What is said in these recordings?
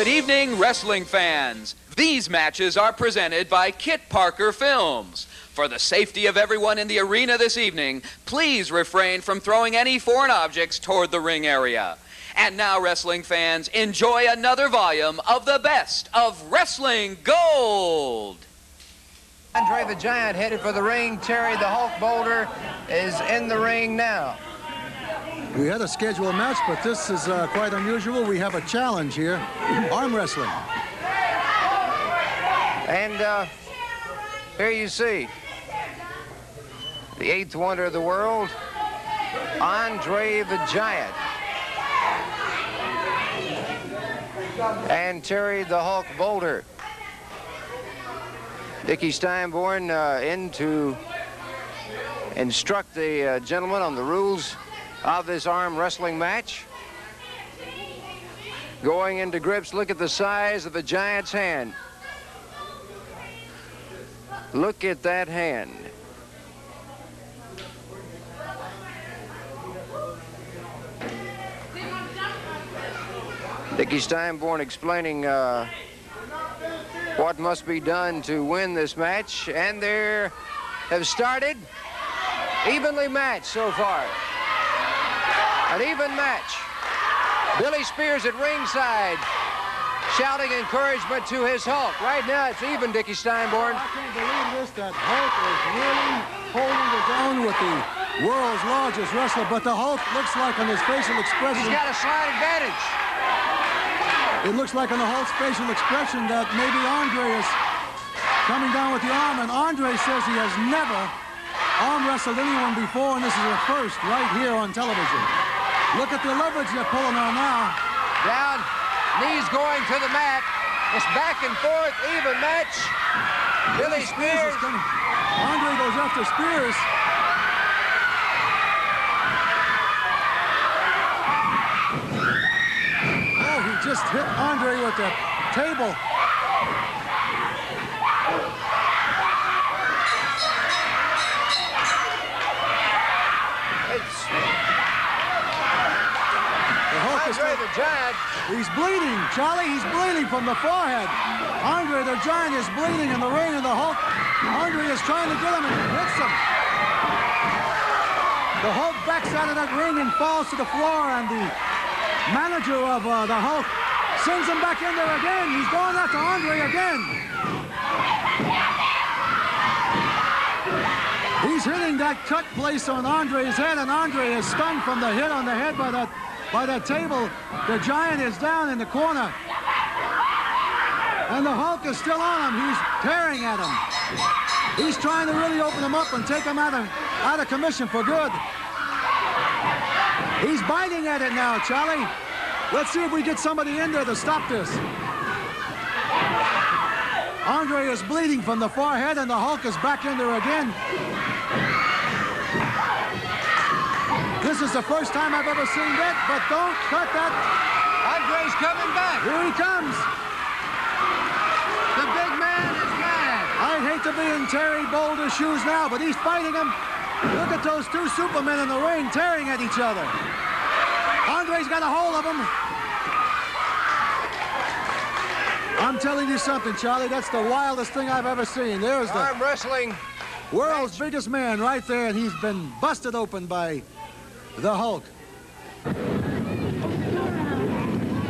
Good evening, wrestling fans. These matches are presented by Kit Parker Films. For the safety of everyone in the arena this evening, please refrain from throwing any foreign objects toward the ring area. And now, wrestling fans, enjoy another volume of the best of Wrestling Gold. Andre the Giant headed for the ring. Terry the Hulk Boulder is in the ring now. We had a scheduled match, but this is quite unusual. We have a challenge here, arm wrestling. And here you see the eighth wonder of the world, Andre the Giant. And Terry the Hulk Boulder. Dickie Steinborn in to instruct the gentleman on the rules of this arm wrestling match. Going into grips, look at the size of the Giant's hand. Look at that hand. Dickie Steinborn explaining what must be done to win this match, and they have started evenly matched so far. An even match. Billy Spears at ringside, shouting encouragement to his Hulk. Right now it's even, Dickie Steinborn. I can't believe this, that Hulk is really holding his own with the world's largest wrestler, but the Hulk looks like on his facial expression. He's got a slight advantage. It looks like on the Hulk's facial expression that maybe Andre is coming down with the arm, and Andre says he has never arm wrestled anyone before, and this is a first right here on television. Look at the leverage they're pulling on now. Down, knees going to the mat. It's back and forth, even match. Billy Spears. Andre goes after Spears. Oh, he just hit Andre with the table. Andre the Giant. He's bleeding, Charlie. He's bleeding from the forehead. Andre the Giant is bleeding in the ring, and the Hulk. Andre is trying to get him and hits him. The Hulk backs out of that ring and falls to the floor, and the manager of the Hulk sends him back in there again. He's going after Andre again. He's hitting that cut place on Andre's head, and Andre is stunned from the hit on the head by that table. The Giant is down in the corner. And the Hulk is still on him. He's tearing at him. He's trying to really open him up and take him out of commission for good. He's biting at it now, Charlie. Let's see if we get somebody in there to stop this. Andre is bleeding from the forehead, and the Hulk is back in there again. This is the first time I've ever seen that, but don't cut that. Andre's coming back. Here he comes. The big man is mad. I'd hate to be in Terry Boulder's shoes now, but he's fighting him. Look at those two Supermen in the ring tearing at each other. Andre's got a hold of him. I'm telling you something, Charlie. That's the wildest thing I've ever seen. There's the arm wrestling world's biggest man right there, and he's been busted open by the Hulk.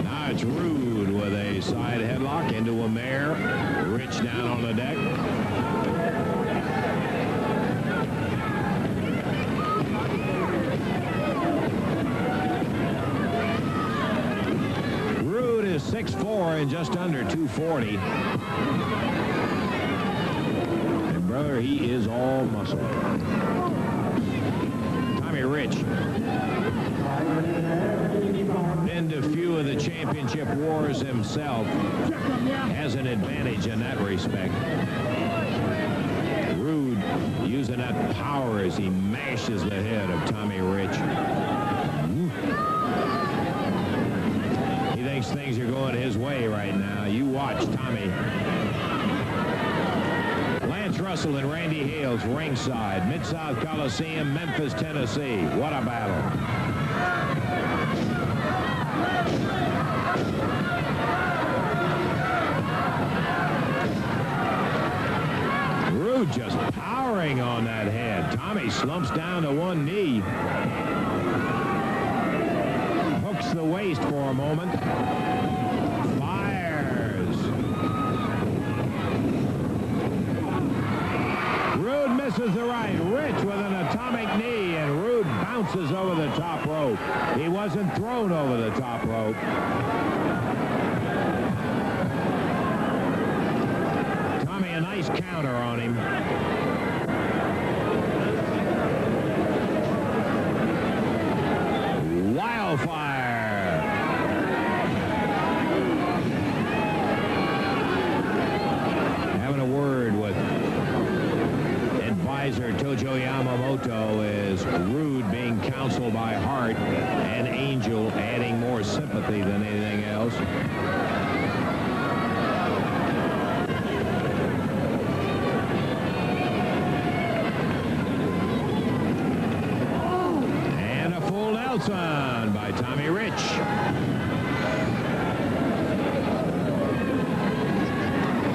Now it's Rude with a side headlock into a mare. Rich down on the deck. Rude is 6'4" and just under 240. And brother, he is all muscle. Rich. Into few of the championship wars himself, has an advantage in that respect. Rude using that power as he mashes the head of Tommy Rich. He thinks things are going his way right now. You watch Tommy. Lance Russell and Randy Hales ringside, Mid-South Coliseum, Memphis, Tennessee. What a battle. Rude just powering on that head. Tommy slumps down to one knee. Hooks the waist for a moment. Fires. Rude misses the right. Rich with an atomic knee, and Rude bounces over the top rope. He wasn't thrown over the top rope. Tommy, a nice counter on him. Wildfire. Having a word with advisor Tojo Yamamoto is Rude being counseled by Hart and Angel adding more sympathy than anything else. And a full Nelson by Tommy Rich.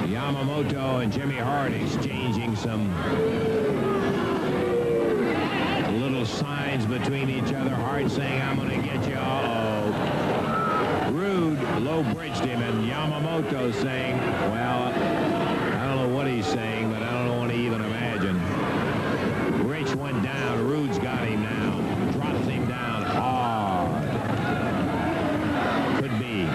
Yamamoto and Jimmy Hart exchanging some little signs between each other. Hart saying, "I'm going to get you." Uh-oh. Rude low bridged him, and Yamamoto saying, well, I don't know what he's saying, but I don't want to even imagine. Rich went down. Rude's got him now. Drops him down hard. Could be.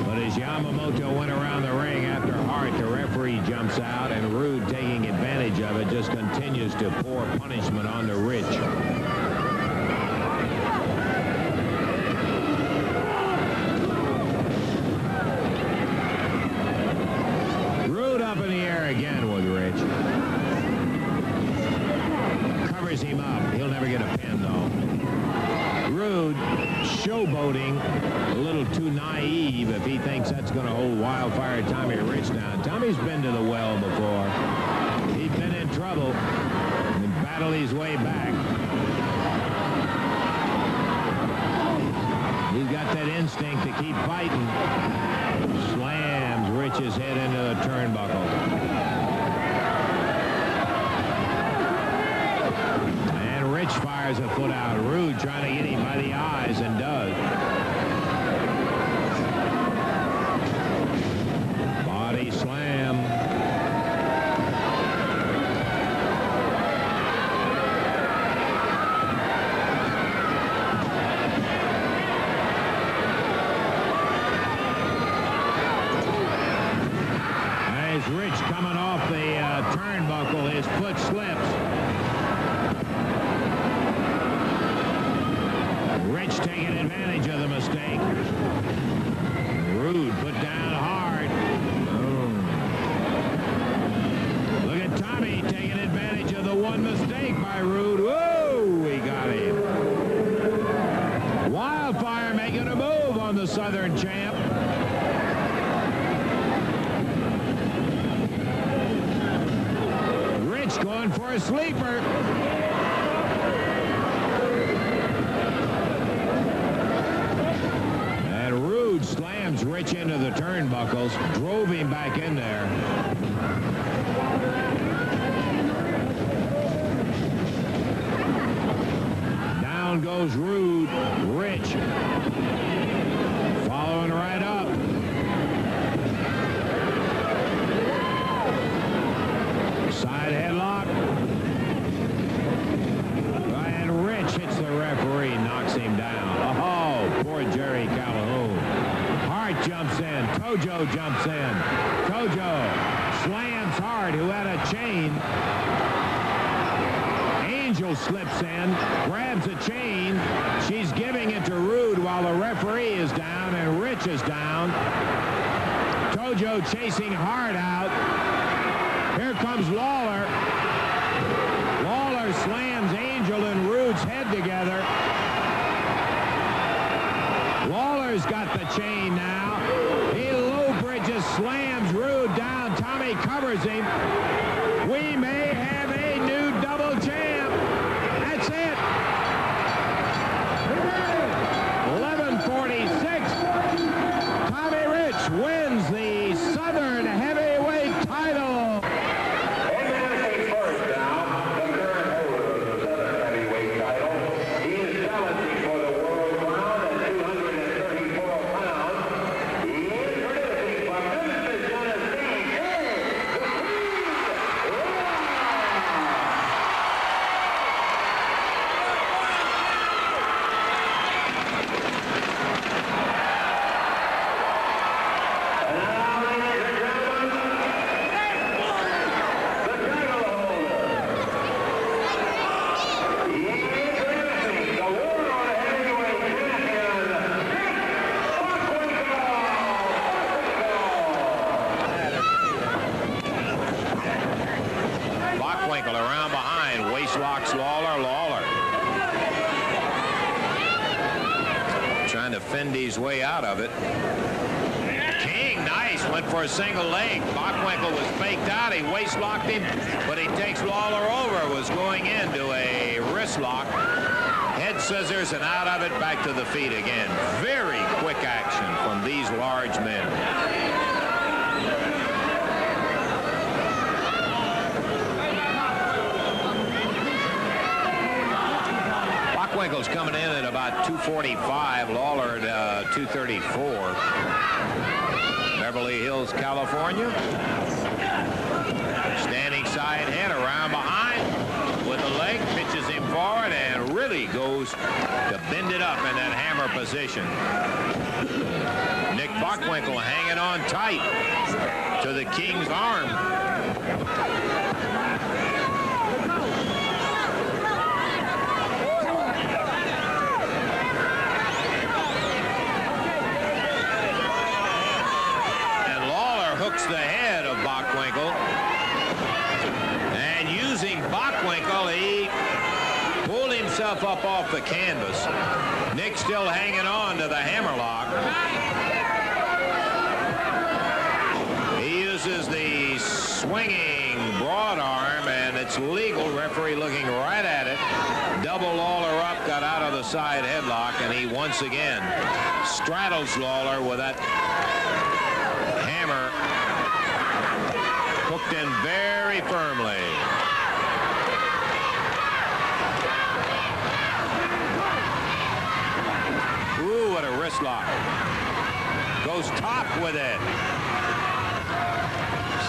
But as Yamamoto went around the ring after Hart, the referee jumps out, and Rude, taking advantage of it, just continues to pour punishment on the Rich. Rude up in the air again with Rich. Covers him up. He'll never get a pin, though. Rude showboating, a little too naive if he thinks that's going to hold Wildfire Tommy Rich down. Tommy's been to the well before. He's been in trouble and battled his way back. He's got that instinct to keep fighting. Slams Rich's head into the turnbuckle. And Rich fires a foot out. Rude trying to get him by the eyes, and does. Body slam. As Rich coming off the turnbuckle, his foot slips. Rich taking advantage of the mistake. Rude put down hard. Oh. Look at Tommy taking advantage of the one mistake by Rude. Whoa, he got him. Wildfire making a move on the Southern champ. Rich going for a sleeper. Rude slams Rich into the turnbuckles, drove him back in there. Down goes Rude. Rich following right up. Side headlock. And Rich hits the referee, knocks him down. Oh, poor Jerry Calhoun. Hart jumps in. Tojo jumps in. Tojo slams Hart, who had a chain. Angel slips in, grabs a chain. She's giving it to Rude while the referee is down and Rich is down. Tojo chasing Hart out. Here comes Lawler. Lawler slams Angel and Rude's head together. Lawler's got the chain now. He low bridges, slams Rude down. Tommy covers him. We may have a new double champ. That's it. 11:46. Tommy Rich wins the Southern Heavyweight title. and waist locks Lawler. Lawler trying to fend his way out of it. King, nice, went for a single leg. Bockwinkel was faked out. He waist locked him, but he takes Lawler over. Was going into a wrist lock. Head scissors and out of it, back to the feet again. Very quick action from these large men. Bockwinkel's coming in at about 245, Lawler at 234. Beverly Hills, California. Standing side head around behind with the leg, pitches him forward and really goes to bend it up in that hammer position. Nick Bockwinkel hanging on tight to the King's arm. Hooks the head of Bockwinkel, and using Bockwinkel, he pulled himself up off the canvas. Nick still hanging on to the hammerlock. He uses the swinging broad arm, and it's legal. Referee looking right at it. Double Lawler up, got out of the side headlock, and he once again straddles Lawler with that hammer hooked in very firmly. Ooh, what a wrist lock. Goes top with it.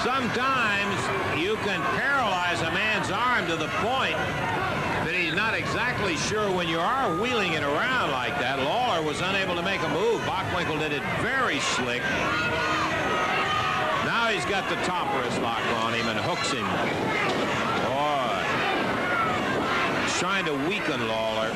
Sometimes you can paralyze a man's arm to the point that he's not exactly sure when you are wheeling it around like that. Lawler was unable to make a move. Bockwinkel did it very slick. Now he's got the top wrist lock on him and hooks him. Boy. He's trying to weaken Lawler.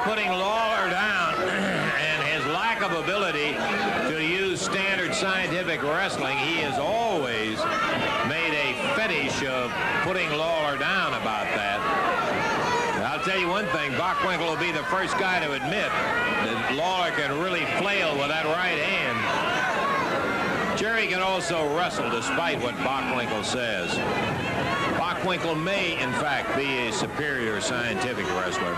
Putting Lawler down, and his lack of ability to use standard scientific wrestling, he has always made a fetish of putting Lawler down about that. I'll tell you one thing, Bockwinkel will be the first guy to admit that Lawler can really flail with that right hand. Jerry can also wrestle, despite what Bockwinkel says. Bockwinkel may, in fact, be a superior scientific wrestler.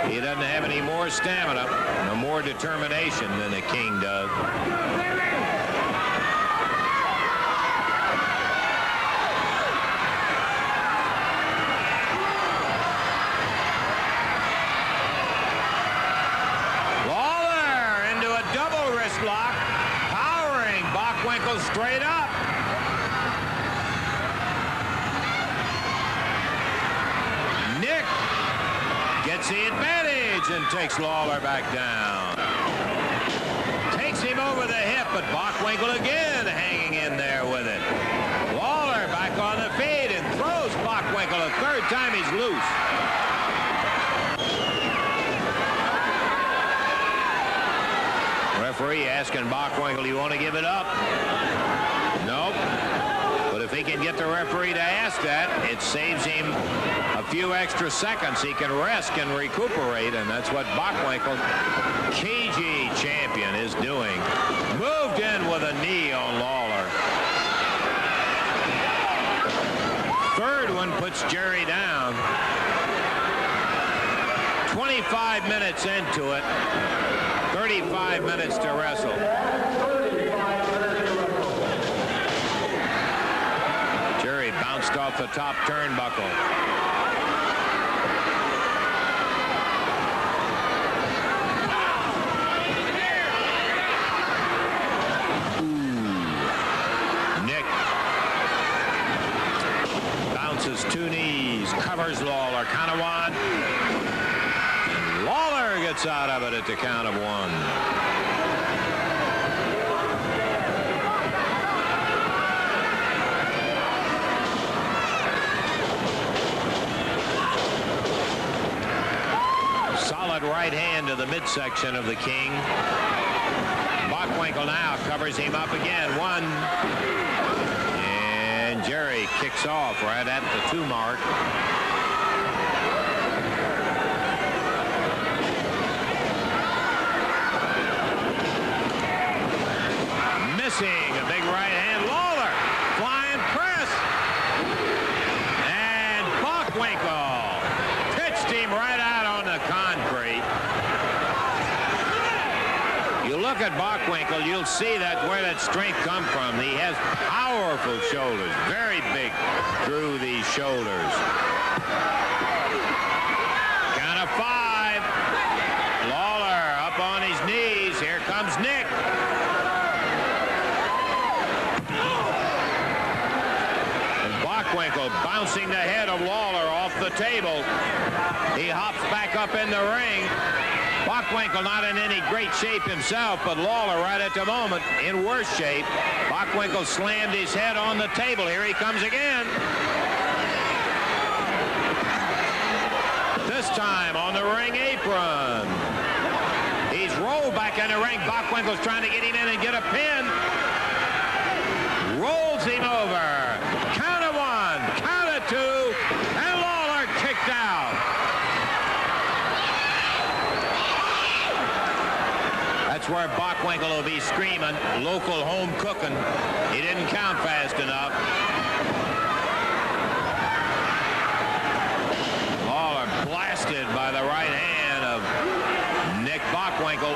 He doesn't have any more stamina, no more determination than the King does. Lawler into a double wrist lock, powering Bockwinkel straight up. Gets the advantage and takes Lawler back down. Takes him over the hip, but Bockwinkel again hanging in there with it. Lawler back on the feet and throws Bockwinkel a third time he's loose. Referee asking Bockwinkel, you want to give it up? Nope. But if he can get the referee to ask that, it saves him a few extra seconds. He can rest and recuperate, and that's what Bockwinkel, KG champion, is doing. Moved in with a knee on Lawler. Third one puts Jerry down. 25 minutes into it. 35 minutes to wrestle. Jerry bounced off the top turnbuckle. two knees, covers Lawler, count of one. And Lawler gets out of it at the count of one. Solid right hand to the midsection of the King. Bockwinkel now covers him up again. One. And Jerry kicks off right at the 2 mark. Missing a big right hand. Lawler flying press. And Bockwinkel pitched him right out on the concrete. You look at Bockwinkel, you'll see that where that strength comes from. He has powerful shoulders, very big through the shoulders. Count of 5. Lawler up on his knees. Here comes Nick. And Bockwinkel bouncing the head of Lawler off the table. He hops back up in the ring. Bockwinkel not in any great shape himself, but Lawler right at the moment in worse shape. Bockwinkel slammed his head on the table. Here he comes again. This time on the ring apron. He's rolled back in the ring. Bockwinkel's trying to get him in and get a pin. Rolls him over. Count of 1, count of 2, and Lawler kicked out. That's where Bockwinkel will be screaming, local home cooking. He didn't count fast enough. Lawler blasted by the right hand of Nick Bockwinkel.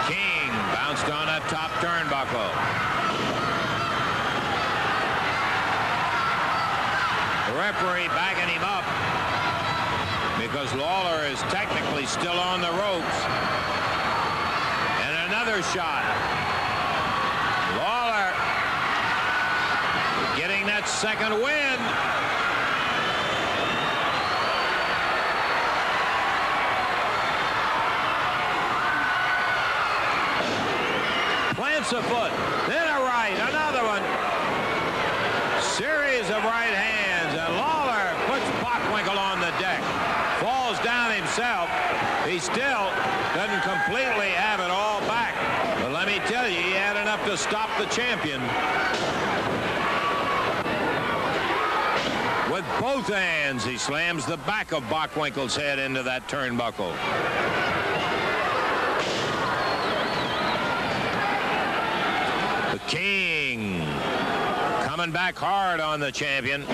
King bounced on that top turnbuckle. Referee backing him up because Lawler is technically still on the ropes. And another shot. Lawler getting that second win. Plants a foot, then a right, another one. Series of right hands, and Lawler puts Bockwinkel on the deck. Falls down himself. He still doesn't completely have it all back. But let me tell you, he had enough to stop the champion. With both hands, he slams the back of Bockwinkel's head into that turnbuckle. The King coming back hard on the champion.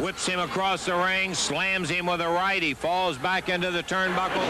Whips him across the ring, slams him with a right. He falls back into the turnbuckle.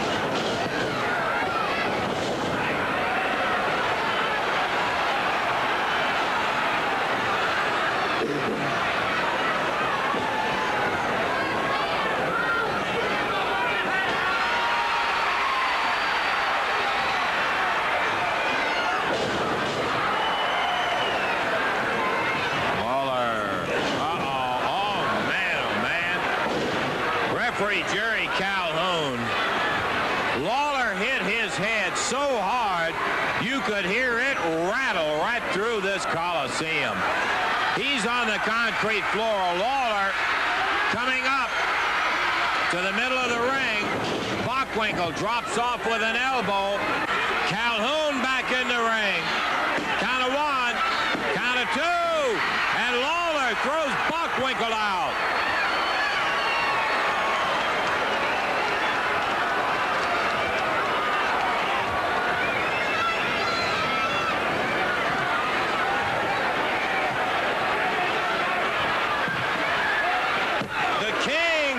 Coliseum. He's on the concrete floor. Lawler coming up to the middle of the ring. Bockwinkel drops off with an elbow. Calhoun back in the ring. Count of 1, count of 2, and Lawler throws Bockwinkel out.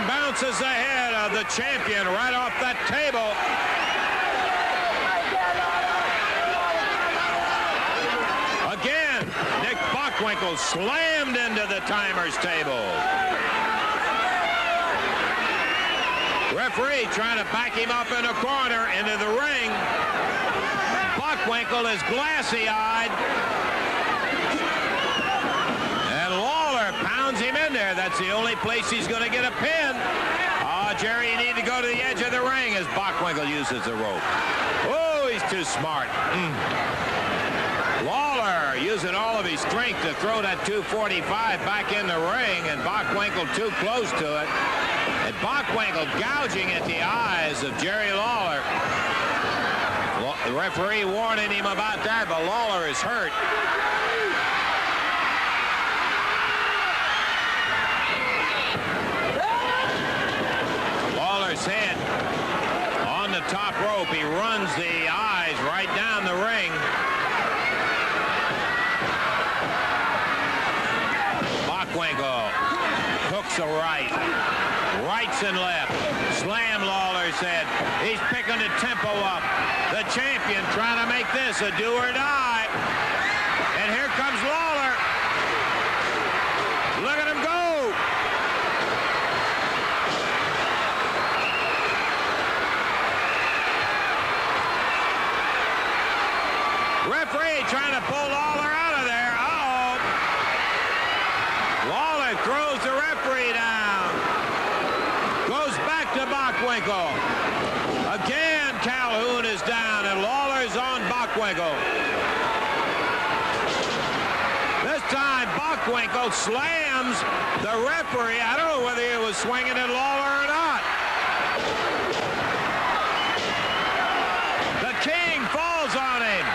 Bounces the head of the champion right off that table. Again, Nick Bockwinkel slammed into the timer's table. Referee trying to back him up in a corner into the ring. Bockwinkel is glassy-eyed. And Lawler pounds him in there. That's the only place he's going to get a pin. Oh, Jerry, you need to go to the edge of the ring as Bockwinkel uses the rope. Oh, he's too smart. Lawler using all of his strength to throw that 245 back in the ring, and Bockwinkel too close to it. And Bockwinkel gouging at the eyes of Jerry Lawler. The referee warning him about that, but Lawler is hurt. Lawler's head on the top rope. He runs the eyes right down the ring. Bockwinkel hooks a right. Rights and left. Slam, Lawler said. He's picking the tempo up. The champion trying to make this a do or die. And here comes Lawler. Look at him go. Referee trying to pull Lawler out of there. Uh-oh. Lawler throws the referee down. Goes back to Bockwinkel. Again, Calhoun is down, and Lawler's on Bockwinkel. This time, Bockwinkel slams the referee. I don't know whether he was swinging at Lawler or not. The King falls on him.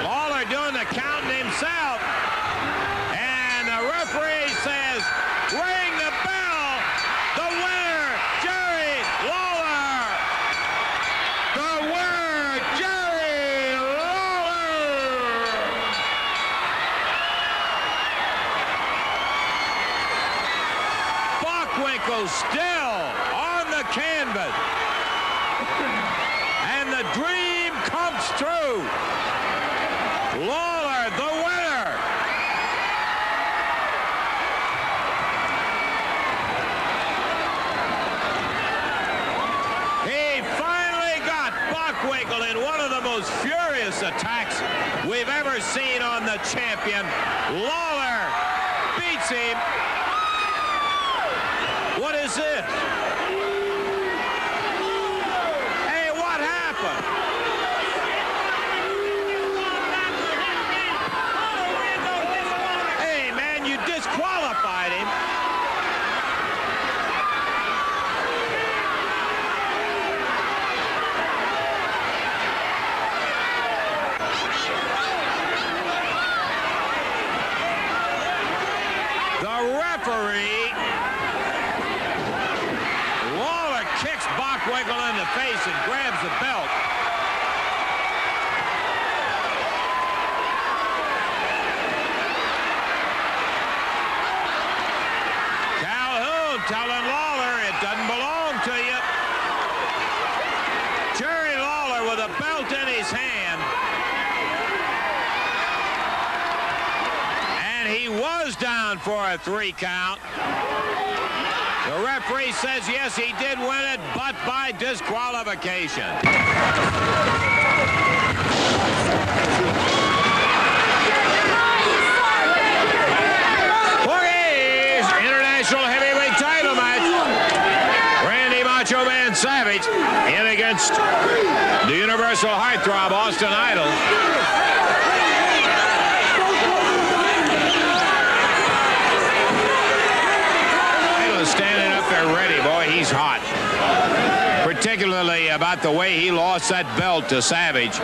Lawler doing the counting himself. And the referee says, ring the bell. The winner, Jerry Lawler. The winner, Jerry Lawler. Bockwinkel still on the canvas. And the dream comes true. Lawler, the winner. He finally got Bockwinkel in one of the most furious attacks we've ever seen on the champion. Lawler beats him. What is this? Hey, what happened? Hey, man, you disqualified him. The referee, Lawler kicks Bockwinkel in the face and grabs the belt. Calhoun telling Lawler it doesn't belong to you. Jerry Lawler with a belt in his hand. And he was down for a 3 count. The referee says, yes, he did win it, but by disqualification. Please, International Heavyweight title match. Randy Macho Man Savage in against the Universal Heartthrob, Austin Idol. Standing up there ready, boy, he's hot. Particularly about the way he lost that belt to Savage.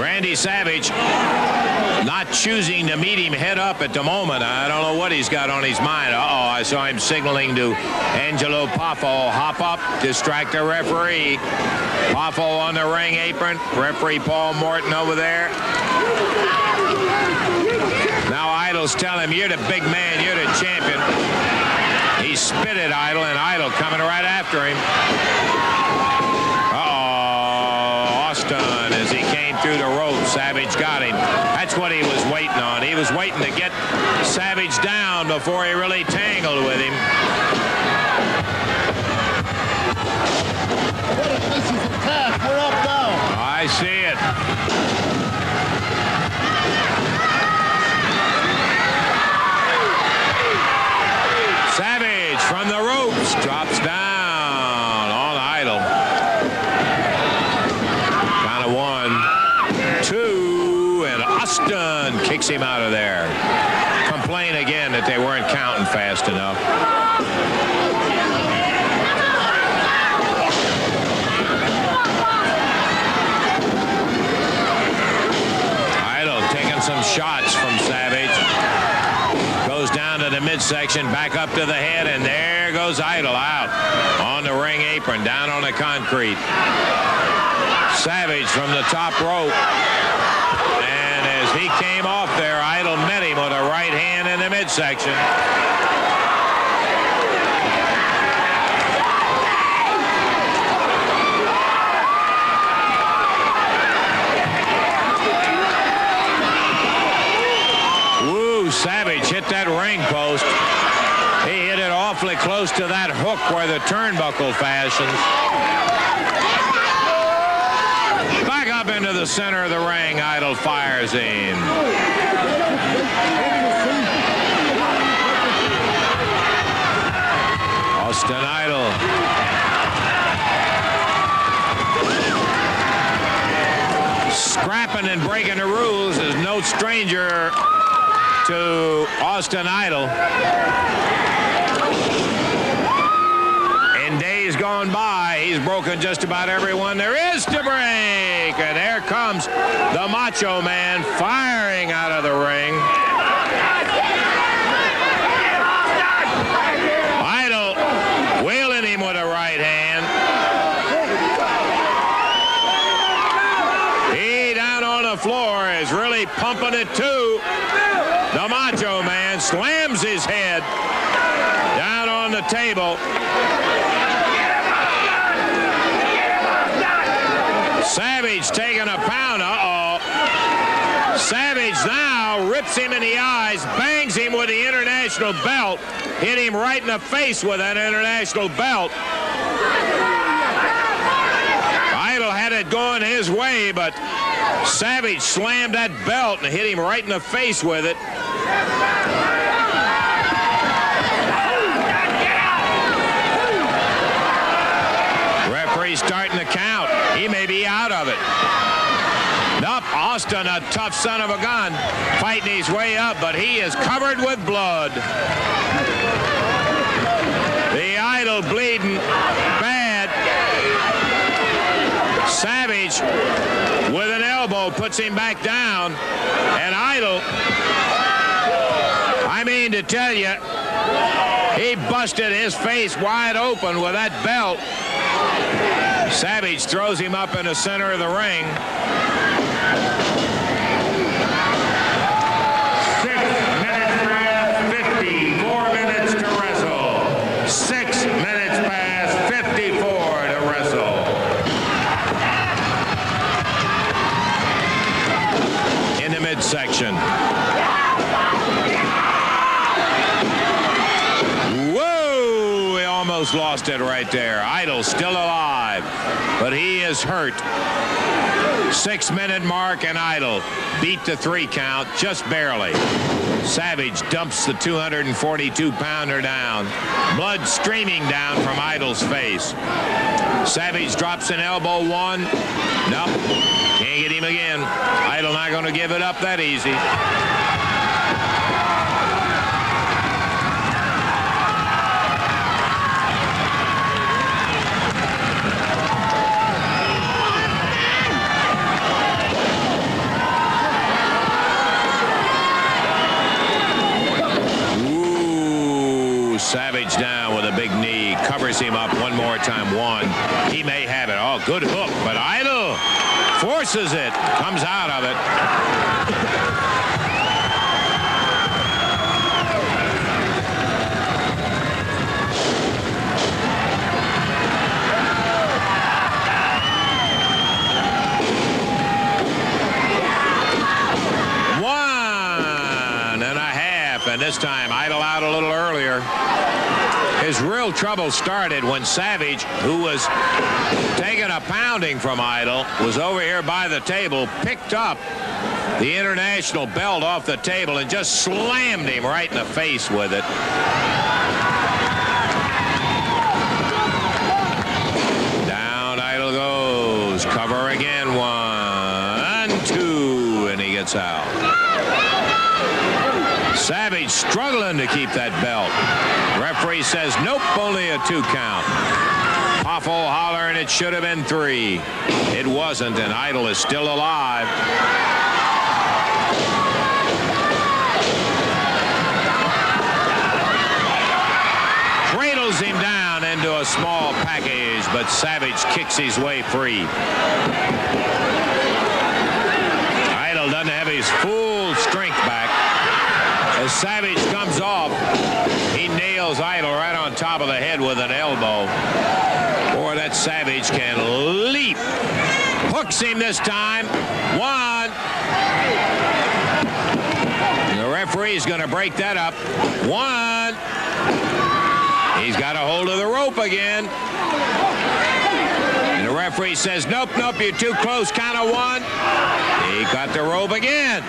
Randy Savage not choosing to meet him head up at the moment. I don't know what he's got on his mind. Uh-oh, I saw him signaling to Angelo Poffo, hop up, distract the referee. Poffo on the ring apron. Referee Paul Morton over there. Now Idol's telling him, you're the big man, you're the champion. He spit at Idol, and Idol coming right after him. Uh-oh, Austin, as he came through the rope. Savage got him. That's what he was waiting on. He was waiting to get Savage down before he really tangled with him. What if this is attack? We're up now. I see it. Savage from the ropes drops down on Idol. Count of 1, 2, and Austin kicks him out of there. Complain again that they weren't counting fast enough. Idol taking some shots from Savage. Goes down to the midsection, back up to the head, and there goes Idol out on the ring apron, down on the concrete. Savage from the top rope. And as he came off there, Idol met him with a right hand in the midsection. Savage hit that ring post. He hit it awfully close to that hook where the turnbuckle fashions. Back up into the center of the ring. Idol fires him. Austin Idol. Scrapping and breaking the rules is no stranger to Austin Idol. In days gone by, he's broken just about everyone there is to break. And there comes the Macho Man firing out of the ring. Idol wheeling him with a right hand. He down on the floor is really pumping it too. The Macho Man slams his head down on the table. Savage taking a pound. Uh-oh. Savage now rips him in the eyes, bangs him with the international belt, hit him right in the face with that international belt. Idol had it going his way, but Savage slammed that belt and hit him right in the face with it. Referee starting to count. He may be out of it. Nope, Austin, a tough son of a gun, fighting his way up, but he is covered with blood. The Idol bleeding bad. Savage with an elbow puts him back down, and Idol, I mean to tell you, he busted his face wide open with that belt. Savage throws him up in the center of the ring. 6 minutes past 50, 4 minutes to wrestle. 6 minutes past 54 to wrestle. In the midsection. Whoa! He almost lost it right there. Idol still alive, but he is hurt. 6 minute mark, and Idol beat the 3 count just barely. Savage dumps the 242-pounder down. Blood streaming down from Idol's face. Savage drops an elbow 1. Nope. Can't get him again. Idol not going to give it up that easy. Savage down with a big knee, covers him up one more time. 1. He may have it. Oh, good hook, but Idol forces it, comes out of it. His real trouble started when Savage, who was taking a pounding from Idol, was over here by the table, picked up the international belt off the table and just slammed him right in the face with it. Down Idol goes. Cover again. 1, 2, and he gets out. Savage struggling to keep that belt. Referee says nope, only a 2 count. Awful holler, and it should have been 3. It wasn't, and Idol is still alive. Cradles him down into a small package, but Savage kicks his way free. Idol doesn't have his full strength back. As Savage comes off, he nails Idol right on top of the head with an elbow. Boy, that Savage can leap. Hooks him this time. 1. The referee's going to break that up. 1. He's got a hold of the rope again. And the referee says, nope, nope, you're too close. Count of 1. He got the rope again.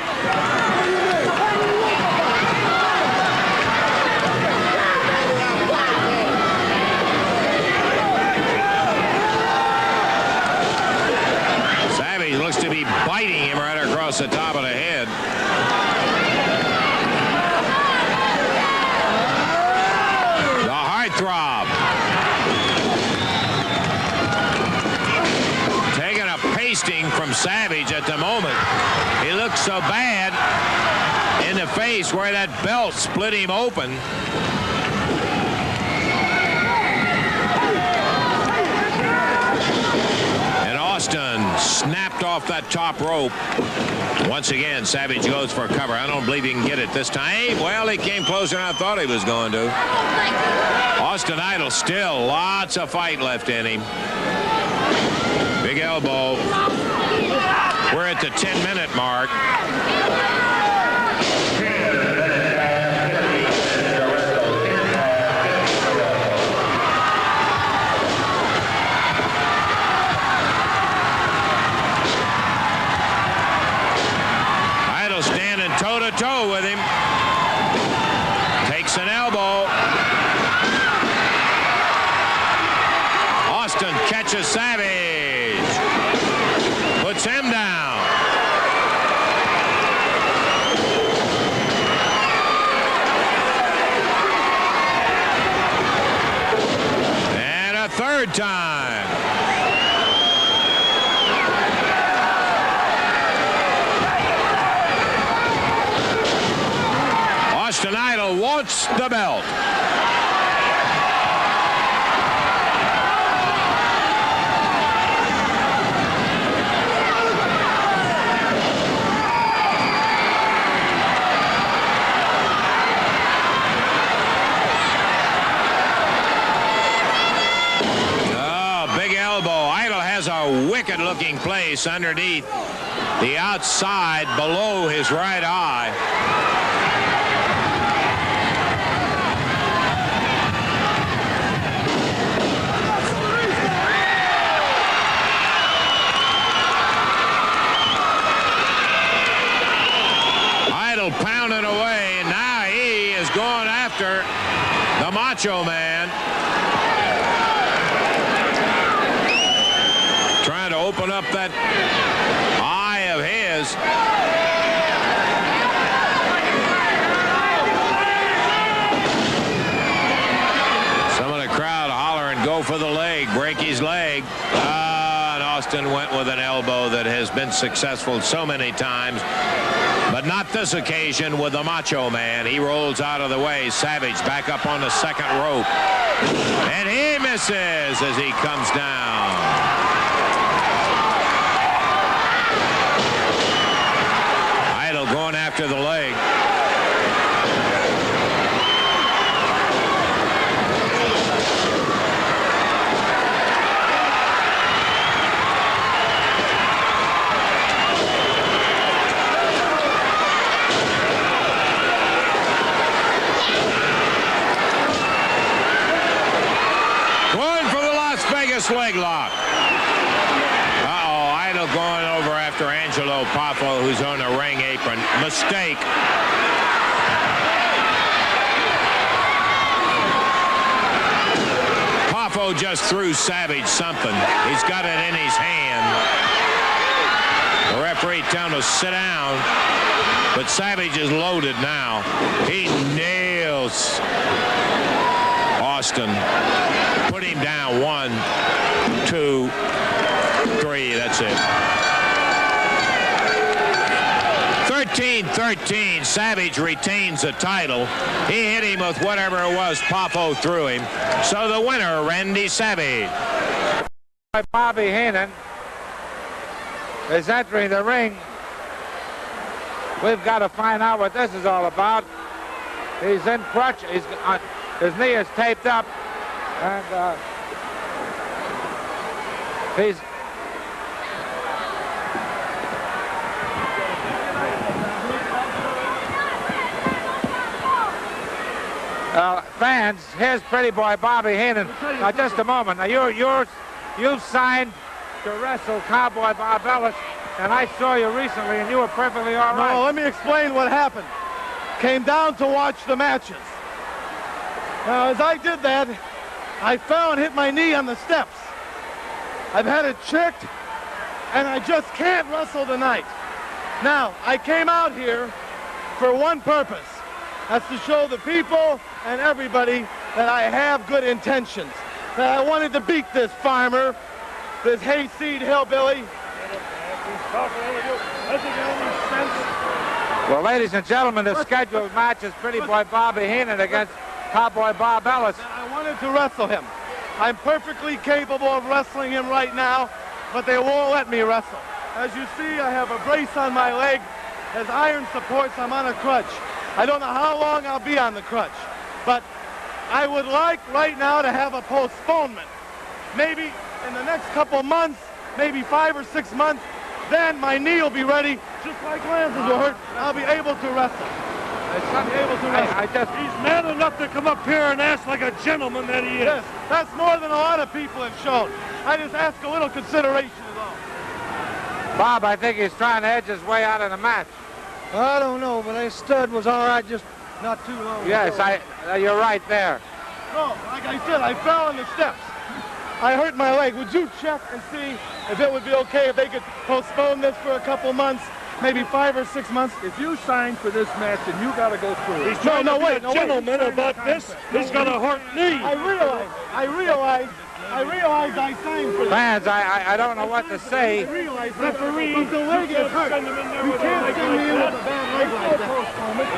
Looks to be biting him right across the top of the head. The heartthrob. Taking a pasting from Savage at the moment. He looks so bad in the face where that belt split him open. Austin snapped off that top rope. Once again, Savage goes for a cover. I don't believe he can get it this time. Well, he came closer than I thought he was going to. Austin Idol still lots of fight left in him. Big elbow. We're at the 10-minute mark. Toe-to-toe with him. Takes an elbow. Austin catches Savage. Puts him down. And a third time. Austin Idol wants the belt. Oh, big elbow. Idol has a wicked-looking place underneath the outside below his right eye. Pounding away, and now he is going after the Macho Man. Trying to open up that eye of his. Some of the crowd hollering, go for the leg, break his leg. And Austin went with an elbow that has been successful so many times. But not this occasion with the Macho Man. He rolls out of the way. Savage back up on the second rope. And he misses as he comes down. Idol going after the leg. leg lock. Uh-oh, Idol going over after Angelo Poffo, who's on a ring apron. Mistake. Poffo just threw Savage something. He's got it in his hand. The referee telling him to sit down, but Savage is loaded now. He nails Austin. Put him down. 1, 2, 3. That's it. 13-13. Savage retains the title. He hit him with whatever it was Poffo threw him. So the winner, Randy Savage. Bobby Heenan is entering the ring. We've got to find out what this is all about. He's in crutch. His knee is taped up, and he's. Fans, here's pretty boy Bobby Heenan. Now, just a moment. Now, you've signed to wrestle Cowboy Bob Ellis, and I saw you recently, and you were perfectly all right. No, let me explain what happened. Came down to watch the matches. Now, as I did that, I fell and hit my knee on the steps. I've had it checked, and I just can't wrestle tonight. Now, I came out here for one purpose. That's to show the people and everybody that I have good intentions. That I wanted to beat this farmer, this hayseed hillbilly. Well, ladies and gentlemen, the scheduled match is pretty boy Bobby Heenan against Cowboy Bob Ellis. I wanted to wrestle him. I'm perfectly capable of wrestling him right now, but they won't let me wrestle. As you see, I have a brace on my leg. As iron supports, I'm on a crutch. I don't know how long I'll be on the crutch, but I would like right now to have a postponement. Maybe in the next couple months, maybe 5 or 6 months, then my knee will be ready, just like Lance's will hurt. I'll be able to wrestle. He's man enough to come up here and ask like a gentleman that he is. Yes, that's more than a lot of people have shown. I just ask a little consideration is all. Bob, I think he's trying to edge his way out of the match. I don't know, but that stud was all right just not too long ago. Yes, you're right there. No, like I said, I fell on the steps. I hurt my leg. Would you check and see if it would be okay if they could postpone this for a couple months, maybe 5 or 6 months? If you signed for this match, then you got to go through it. He's trying to to be a gentleman about this. He's got a hurt knee. I realize I signed for this. Fans, I don't know what to say. I realize, referee, but the leg is hurt. You can't send me in with a bad leg like that.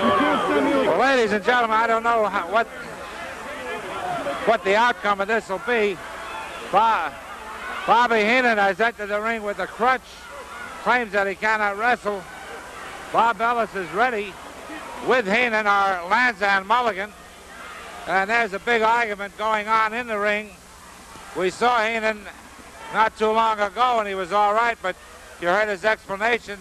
You can't send me in. Well, ladies and gentlemen, I don't know what the outcome of this will be. Bobby Heenan has entered the ring with a crutch, claims that he cannot wrestle. Bob Ellis is ready with Heenan, our Lanza and Mulligan. And there's a big argument going on in the ring. We saw Heenan not too long ago, and he was all right, but you heard his explanation.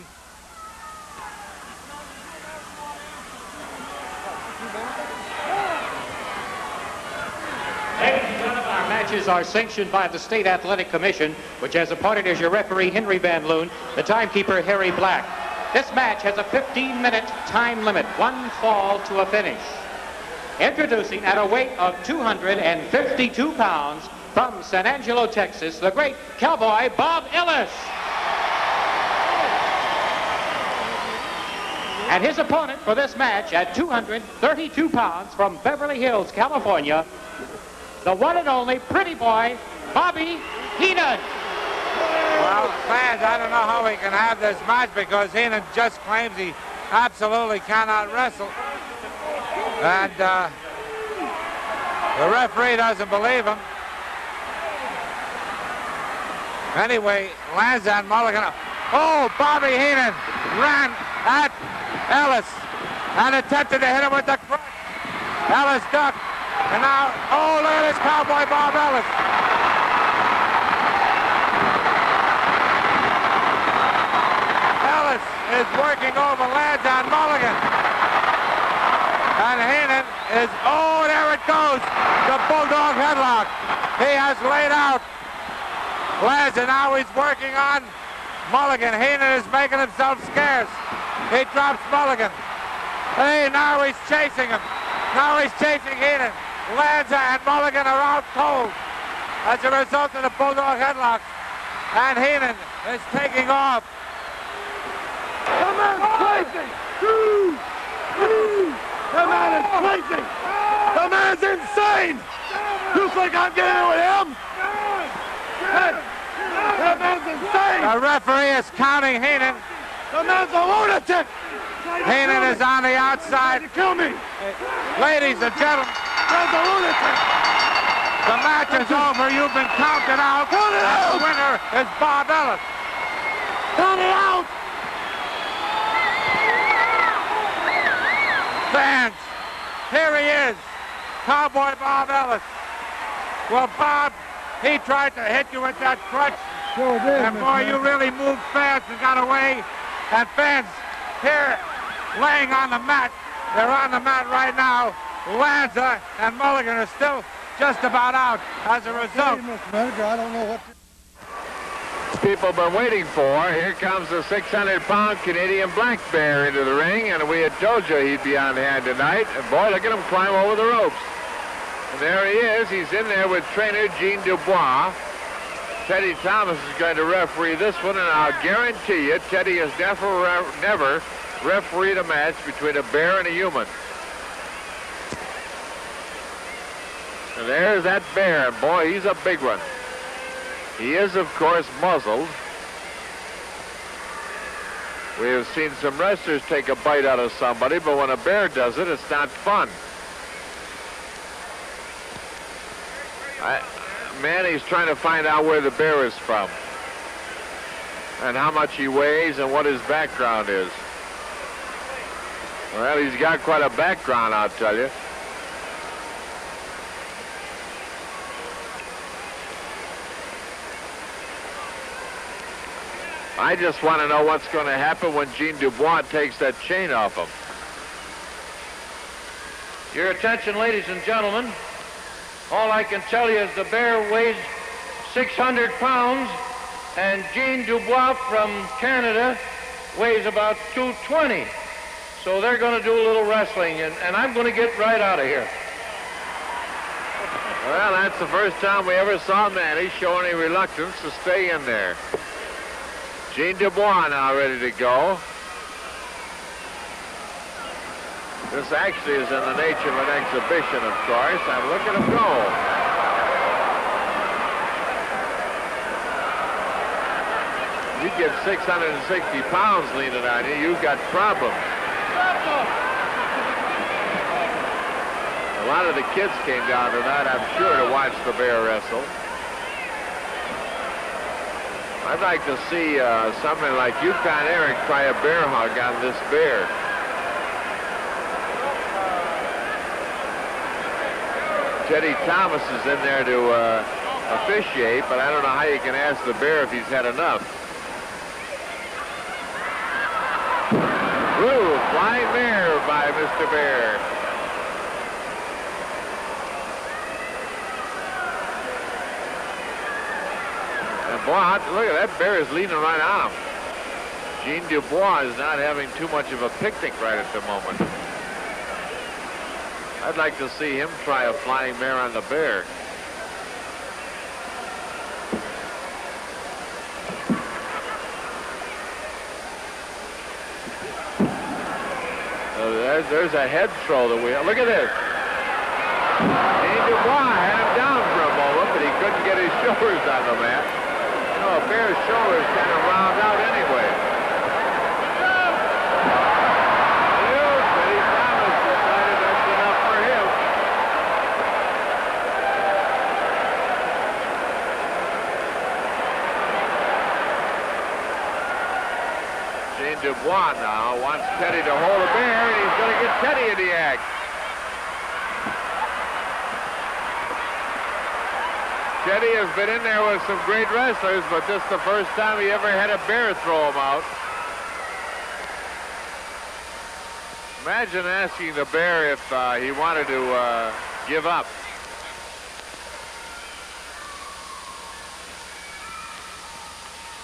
Ladies and gentlemen, our matches are sanctioned by the State Athletic Commission, which has appointed as your referee Henry Van Loon, the timekeeper Harry Black. This match has a 15-minute time limit, one fall to a finish. Introducing at a weight of 252 pounds from San Angelo, Texas, the great Cowboy Bob Ellis. And his opponent for this match at 232 pounds from Beverly Hills, California, the one and only pretty boy, Bobby Heenan. Well, fans, I don't know how we can have this match because Heenan just claims he absolutely cannot wrestle. And the referee doesn't believe him. Anyway, Lanza and Mulligan. Oh, Bobby Heenan ran at Ellis and attempted to hit him with the crutch. Ellis ducked. And now, oh, look at this Cowboy Bob Ellis. Ellis is working over Lanza and Mulligan. And Heenan is, oh, there it goes. The Bulldog headlock. He has laid out Lanza now he's working on Mulligan. Heenan is making himself scarce. He drops Mulligan. Hey, now he's chasing him. Now he's chasing Heenan. Lanza and Mulligan are out cold as a result of the Bulldog headlock. And Heenan is taking off. The man's crazy! The man is crazy! The man's insane! You think I'm getting in with him? That man's insane! The referee is counting Heenan. The man's a lunatic! Heenan is on the outside. Kill me! Ladies and gentlemen, Man's a lunatic! the match is over. You've been counted out. Count it out! The winner is Bob Ellis. Count it out! Fans, here he is, Cowboy Bob Ellis. Well, Bob, he tried to hit you with that crutch. Sure did, And boy, you really moved fast and got away. And fans, here, laying on the mat, they're on the mat right now. Lanza and Mulligan are still just about out as a result. Mr. Manager, I don't know what to... People been waiting for. Here comes the 600-pound Canadian Black Bear into the ring, and we had told you he'd be on hand tonight. And boy, look at him climb over the ropes. And there he is. He's in there with trainer Gene Dubois. Teddy Thomas is going to referee this one, and I'll guarantee you, Teddy has never refereed a match between a bear and a human. And there's that bear, and boy, he's a big one. He is, of course, muzzled. We have seen some wrestlers take a bite out of somebody, but when a bear does it, it's not fun. Manny's trying to find out where the bear is from and how much he weighs and what his background is. Well, he's got quite a background, I'll tell you. I just want to know what's going to happen when Gene Dubois takes that chain off him. Your attention, ladies and gentlemen. All I can tell you is the bear weighs 600 pounds, and Gene Dubois from Canada weighs about 220. So they're going to do a little wrestling, and I'm going to get right out of here. Well, that's the first time we ever saw Manny show any reluctance to stay in there. Gene Dubois now ready to go. This actually is in the nature of an exhibition, of course, and look at him go. You get 660 pounds leaning on you, you've got problems. A lot of the kids came down tonight, I'm sure, to watch the bear wrestle. I'd like to see something like Yukon Eric try a bear hug on this bear. Teddy Thomas is in there to officiate, but I don't know how you can ask the bear if he's had enough. Ooh, flying mare by Mr. Bear. And boy, look at that bear is leaning right on him. Gene Dubois is not having too much of a picnic right at the moment. I'd like to see him try a flying mare on the bear. So there's a head throw that we look at this. Gene Dubois had him down for a moment, but he couldn't get his shoulders on the mat. You know, a bear's shoulders kind of round out anyway. Teddy Thomas decided that's enough for him. Gene Dubois now wants Teddy to hold a bear, and he's going to get Teddy in the act. Teddy has been in there with some great wrestlers, but this is the first time he ever had a bear throw him out. Imagine asking the bear if he wanted to give up.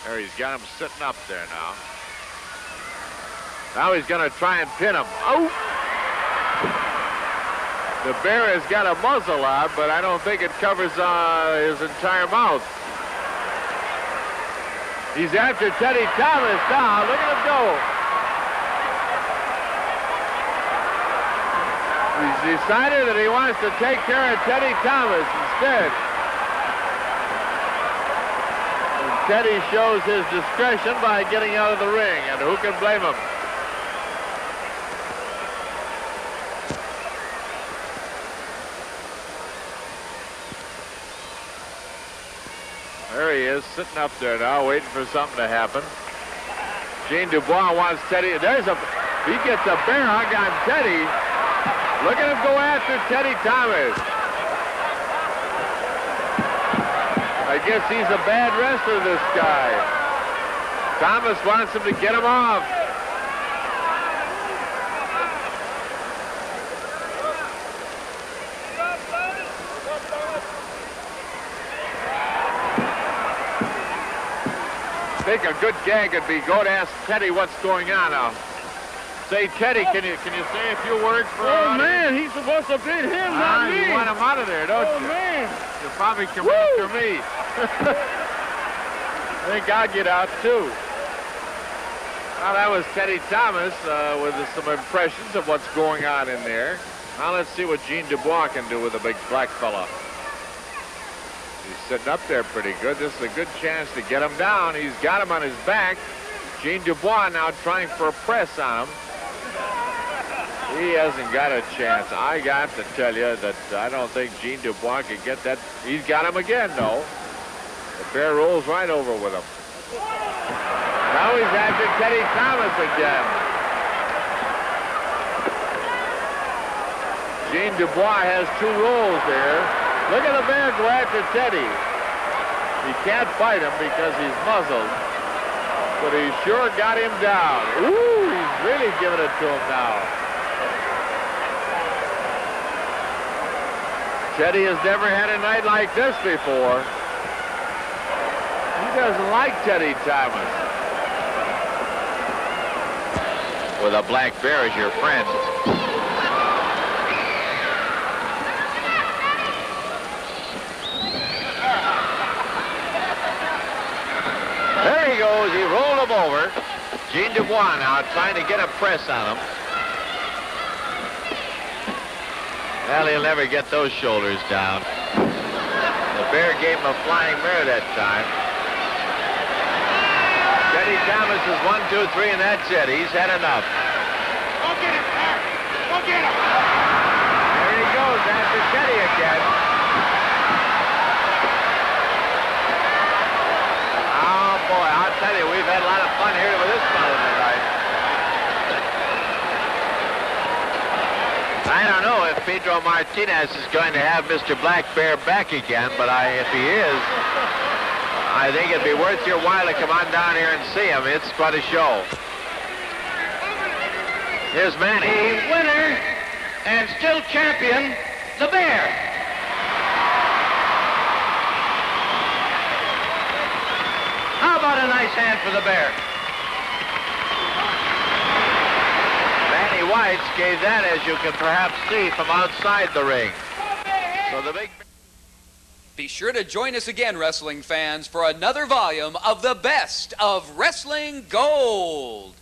There he's got him sitting up there now. Now he's going to try and pin him. Oh! The bear has got a muzzle on, but I don't think it covers his entire mouth. He's after Teddy Thomas now. Look at him go. He's decided that he wants to take care of Teddy Thomas instead. And Teddy shows his discretion by getting out of the ring, and who can blame him? There he is, sitting up there now, waiting for something to happen. Gene Dubois wants Teddy. He gets a bear hug on Teddy. Look at him go after Teddy Thomas. I guess he's a bad wrestler, this guy. Thomas wants him to get him off. I think a good gag would be go to ask Teddy what's going on now. Say, Teddy, can you say a few words for Oh, man, he's supposed to beat him, not me. You want him out of there, don't you? Oh, man. You'll probably come after me. I think I'll get out, too. Well, that was Teddy Thomas with some impressions of what's going on in there. Now let's see what Gene Dubois can do with a big black fella. He's sitting up there pretty good. This is a good chance to get him down. He's got him on his back. Gene Dubois now trying for a press on him. He hasn't got a chance. I got to tell you that I don't think Gene Dubois could get that. He's got him again, though. The bear rolls right over with him. Now he's after Teddy Thomas again. Gene Dubois has two rolls there. Look at the bear go after Teddy. He can't fight him because he's muzzled, but he sure got him down. Ooh, he's really giving it to him now. Teddy has never had a night like this before. He doesn't like Teddy Thomas. With a black bear as your friend. There he goes. He rolled him over. Gene Dubois now trying to get a press on him. Well, he'll never get those shoulders down. The bear gave him a flying mare that time. Teddy Thomas is 1, 2, 3, and that's it. He's had enough. Go get him, Clark. Go get him. There he goes after Teddy again. Oh, boy, I'll tell you, we've had a lot of fun here with this fellow tonight. I don't know if Pedro Martinez is going to have Mr. Black Bear back again, but if he is, I think it'd be worth your while to come on down here and see him. It's quite a show. Here's Manny. The winner and still champion, the Bear. How about a nice hand for the Bear? Manny Whites gave that, as you can perhaps see, from outside the ring. So the big... Be sure to join us again, wrestling fans, for another volume of the best of Wrestling Gold.